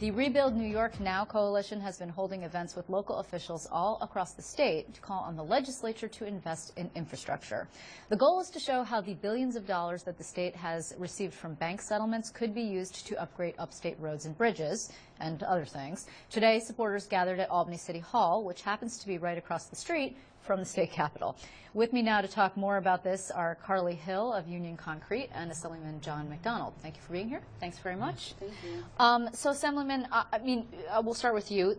The Rebuild New York Now coalition has been holding events with local officials all across the state to call on the legislature to invest in infrastructure. The goal is to show how the billions of dollars that the state has received from bank settlements could be used to upgrade upstate roads and bridges and other things. Today, supporters gathered at Albany City Hall, which happens to be right across the street from the state capitol. With me now to talk more about this are Carly Hill of Union Concrete and Assemblyman John McDonald. Thank you for being here. Thanks very much. Thank you. So Assemblyman, we'll start with you.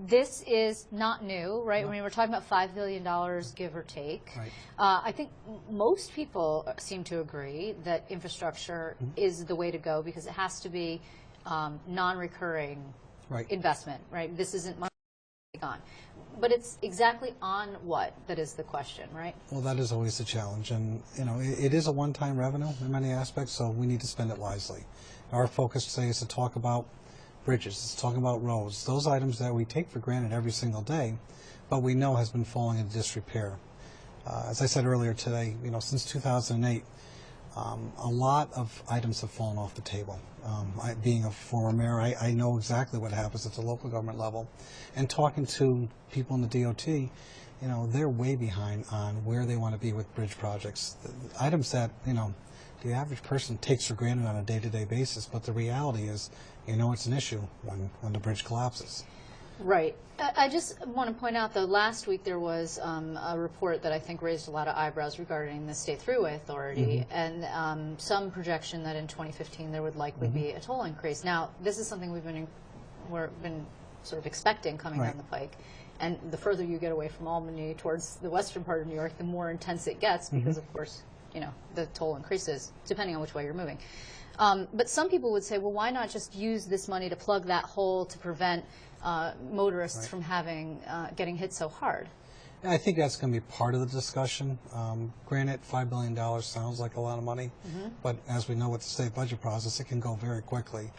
This is not new, right? No. I mean, we're talking about $5 billion, give or take. Right. I think most people seem to agree that infrastructure is the way to go because it has to be non-recurring investment, right? This isn't money gone. But it's exactly on what that is the question, right? Well, that is always the challenge, and it is a one-time revenue in many aspects, so we need to spend it wisely. Our focus today is to talk about bridges, to talk about roads, those items that we take for granted every single day, but we know has been falling into disrepair. As I said earlier today, since 2008, a lot of items have fallen off the table. Being a former mayor, I know exactly what happens at the local government level. And talking to people in the DOT, they're way behind on where they want to be with bridge projects. The items that, the average person takes for granted on a day-to-day basis, but the reality is, it's an issue when the bridge collapses. Right. I just want to point out, though, last week there was a report that I think raised a lot of eyebrows regarding the State Thruway Authority and some projection that in 2015 there would likely be a toll increase. Now, this is something we've been sort of expecting coming down the pike. And the further you get away from Albany towards the western part of New York, the more intense it gets because, of course, the toll increases depending on which way you're moving. But some people would say, well, why not just use this money to plug that hole to prevent motorists from getting hit so hard? I think that's going to be part of the discussion. Granted, $5 billion sounds like a lot of money, but as we know with the state budget process, it can go very quickly.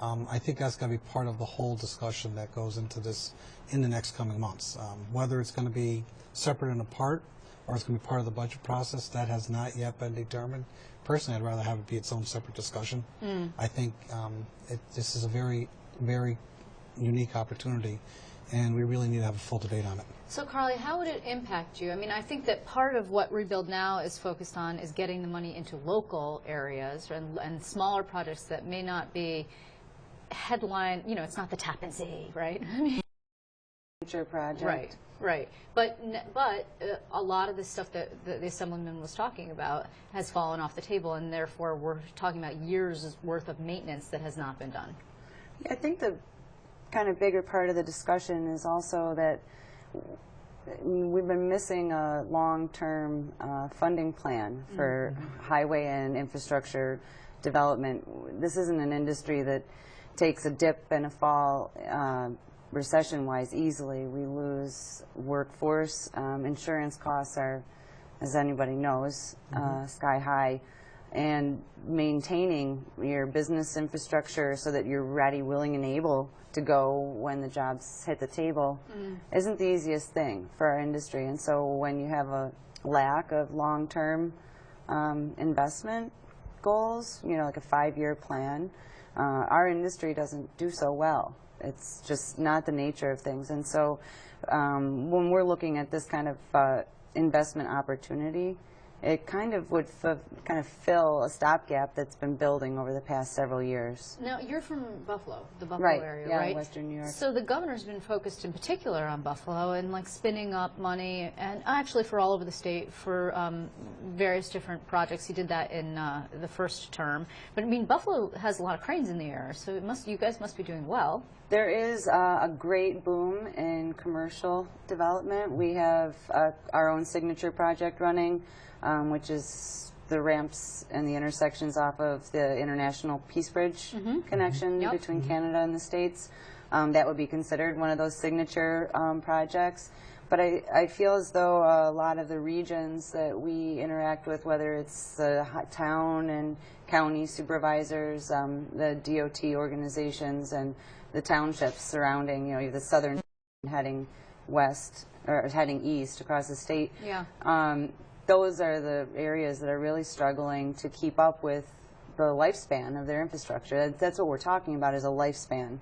I think that's going to be part of the whole discussion that goes into this in the next coming months. Whether it's going to be separate and apart or it's going to be part of the budget process, that has not yet been determined. Personally, I'd rather have it be its own separate discussion. I think this is a very, very unique opportunity, and we really need to have a full debate on it. So, Carly, how would it impact you? I mean, I think that part of what Rebuild Now is focused on is getting the money into local areas and smaller projects that may not be headline, it's not the Tappan Zee, right? Future project. Right, right. But a lot of the stuff that the Assemblyman was talking about has fallen off the table, and therefore we're talking about years' worth of maintenance that has not been done. Yeah, I think the kind of bigger part of the discussion is also that we've been missing a long-term funding plan for highway and infrastructure development. This isn't an industry that takes a dip and a fall recession-wise easily. We lose workforce. Insurance costs are, as anybody knows, sky high. And maintaining your business infrastructure so that you're ready, willing, and able to go when the jobs hit the table isn't the easiest thing for our industry. And so when you have a lack of long-term investment goals, like a 5-year plan, our industry doesn't do so well. It's just not the nature of things. And so when we're looking at this kind of investment opportunity, it kind of would fill a stopgap that's been building over the past several years. Now, you're from Buffalo, the Buffalo area, yeah, right? Western New York. So the governor's been focused in particular on Buffalo and spinning up money, and actually for all over the state for various different projects. He did that in the first term. But I mean, Buffalo has a lot of cranes in the air, so you guys must be doing well. There is a great boom in commercial development. We have our own signature project running, which is the ramps and the intersections off of the International Peace Bridge connection between Canada and the States. That would be considered one of those signature projects. But I feel as though a lot of the regions that we interact with, whether it's the town and county supervisors, the DOT organizations, and the townships surrounding, the southern heading west or heading east across the state. Yeah. Those are the areas that are really struggling to keep up with the lifespan of their infrastructure. That's what we're talking about, is a lifespan.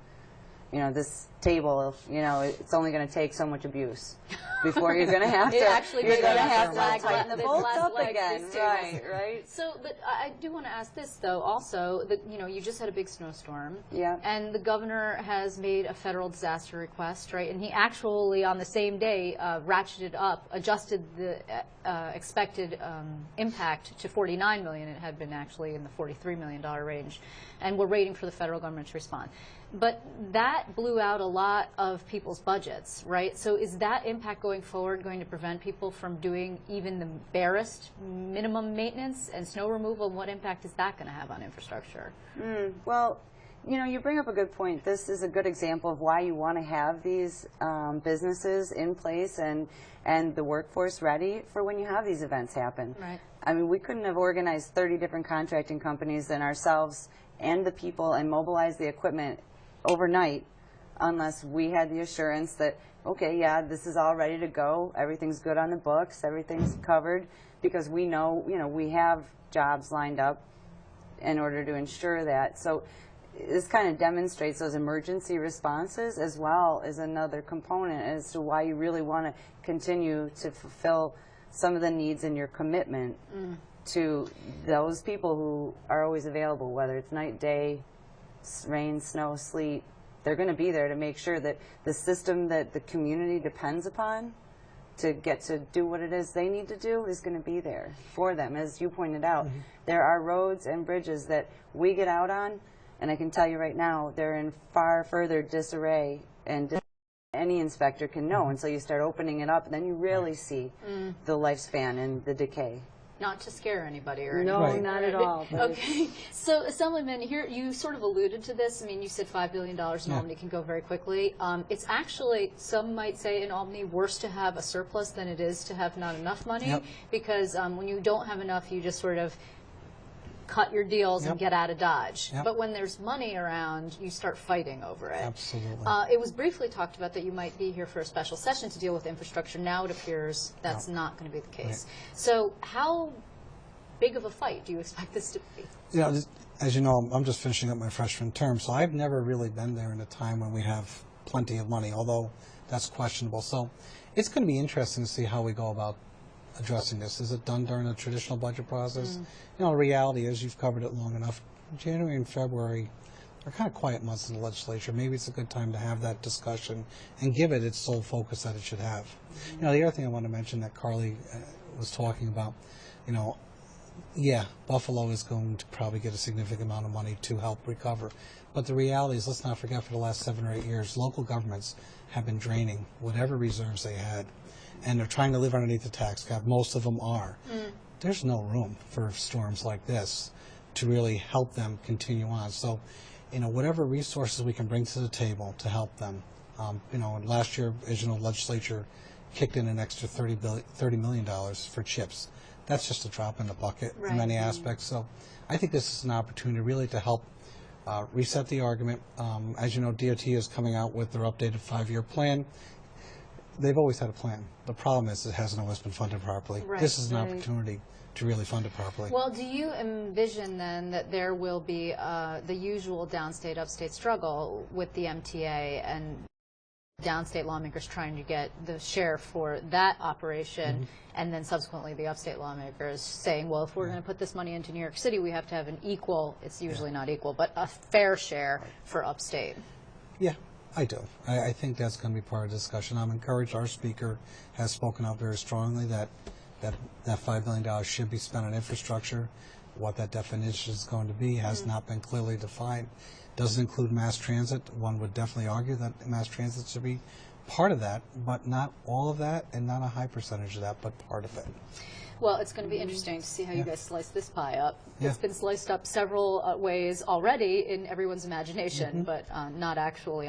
this table, it's only going to take so much abuse before you're going to have to. It actually you're goes going to up have their to tighten the leg- bolts last up leg, again. these tables. Right. So, but I do want to ask this though. Also, that you just had a big snowstorm. Yeah. And the governor has made a federal disaster request, right? And he actually, on the same day, ratcheted up, adjusted the expected impact to $49 million. It had been actually in the $43 million range, and we're waiting for the federal government to respond. But that blew out a lot of people's budgets, right? So is that impact going forward going to prevent people from doing even the barest minimum maintenance and snow removal? And what impact is that going to have on infrastructure? Well, you bring up a good point. This is a good example of why you want to have these businesses in place and the workforce ready for when you have these events happen. Right. I mean, we couldn't have organized 30 different contracting companies and ourselves and the people and mobilized the equipment overnight unless we had the assurance that, okay, yeah, this is all ready to go, everything's good on the books, everything's covered, because we know, we have jobs lined up in order to ensure that. So this kind of demonstrates those emergency responses as well as another component as to why you really want to continue to fulfill some of the needs in your commitment to those people who are always available, whether it's night, day, rain, snow, sleet. They're going to be there to make sure that the system that the community depends upon to get to do what it is they need to do is going to be there for them. As you pointed out, there are roads and bridges that we get out on, and I can tell you right now, they're in far further disarray, and any inspector can know until you start opening it up, and then you really see the lifespan and the decay. Not to scare anybody or No, anything. not at all. But Okay. So, Assemblyman, here you sort of alluded to this. I mean, you said $5 billion in Albany can go very quickly. It's actually, some might say in Albany, worse to have a surplus than it is to have not enough money. Because when you don't have enough, you just sort of cut your deals and get out of Dodge. But when there's money around, you start fighting over it. Absolutely. It was briefly talked about that you might be here for a special session to deal with infrastructure. Now it appears that's not going to be the case. So how big of a fight do you expect this to be? As you know, I'm just finishing up my freshman term, so I've never really been there in a time when we have plenty of money, although that's questionable. So it's going to be interesting to see how we go about addressing this. Is it done during a traditional budget process? The reality is you've covered it long enough. January and February are kind of quiet months in the legislature. Maybe it's a good time to have that discussion and give it its sole focus that it should have. The other thing I want to mention that Carly was talking about, Buffalo is going to probably get a significant amount of money to help recover. But the reality is, let's not forget, for the last 7 or 8 years, local governments have been draining whatever reserves they had. And they're trying to live underneath the tax cap. Most of them are. There's no room for storms like this to really help them continue on. So, whatever resources we can bring to the table to help them. Last year, as you know, legislature kicked in an extra $30 million for CHIPS. That's just a drop in the bucket in many aspects. So I think this is an opportunity really to help reset the argument. As you know, DOT is coming out with their updated 5-year plan. They've always had a plan. The problem is it hasn't always been funded properly. This is an opportunity to really fund it properly. Well, do you envision then that there will be the usual downstate-upstate struggle with the MTA and downstate lawmakers trying to get the share for that operation, and then subsequently the upstate lawmakers saying, well, if we're going to put this money into New York City, we have to have an equal, it's usually not equal, but a fair share for upstate? Yeah, I do. I think that's going to be part of the discussion. I'm encouraged our speaker has spoken out very strongly that $5 billion should be spent on infrastructure. What that definition is going to be has not been clearly defined. Doesn't include mass transit. One would definitely argue that mass transit should be part of that, but not all of that and not a high percentage of that, but part of it. Well, it's going to be interesting to see how you guys slice this pie up. It's been sliced up several ways already in everyone's imagination, but not actually on